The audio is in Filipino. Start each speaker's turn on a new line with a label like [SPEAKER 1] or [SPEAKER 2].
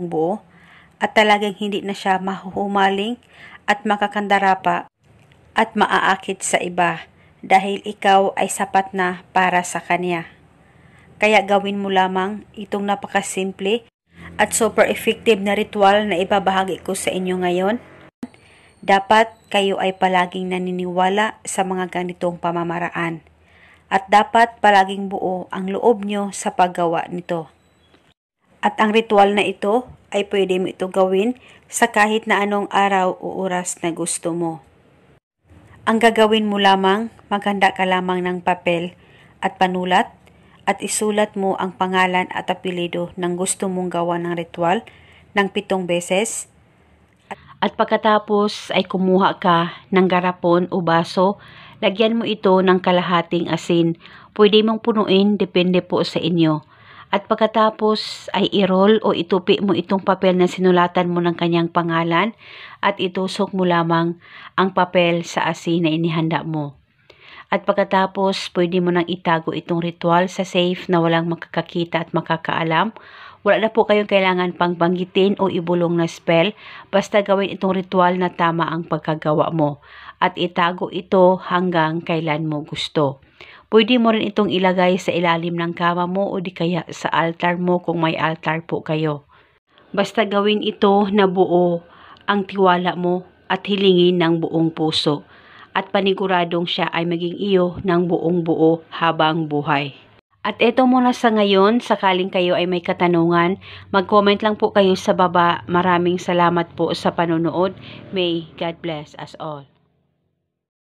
[SPEAKER 1] buo at talagang hindi na siya mahuhumaling at makakandara pa at maaakit sa iba dahil ikaw ay sapat na para sa kanya. Kaya gawin mo lamang itong napakasimple at super effective na ritual na ibabahagi ko sa inyo ngayon. Dapat kayo ay palaging naniniwala sa mga ganitong pamamaraan at dapat palaging buo ang loob nyo sa paggawa nito. At ang ritual na ito ay pwede mo ito gawin sa kahit na anong araw o oras na gusto mo. Ang gagawin mo lamang, maghanda ka lamang ng papel at panulat at isulat mo ang pangalan at apelyido ng gusto mong gawa ng ritual ng 7 beses. At pagkatapos ay kumuha ka ng garapon o baso, lagyan mo ito ng kalahating asin. Pwede mong punuin, depende po sa inyo. At pagkatapos ay i-roll o itupi mo itong papel na sinulatan mo ng kanyang pangalan at itusok mo lamang ang papel sa asin na inihanda mo. At pagkatapos pwede mo nang itago itong ritual sa safe na walang makakakita at makakaalam. Wala na po kayong kailangan pang banggitin o ibulong na spell, basta gawin itong ritual na tama ang pagkagawa mo at itago ito hanggang kailan mo gusto. Pwede mo rin itong ilagay sa ilalim ng kama mo o di kaya sa altar mo kung may altar po kayo. Basta gawin ito na buo ang tiwala mo at hilingin ng buong puso at paniguradong siya ay maging iyo ng buong buo habang buhay. At eto muna sa ngayon, sakaling kayo ay may katanungan, mag-comment lang po kayo sa baba. Maraming salamat po sa panonood. May God bless us all.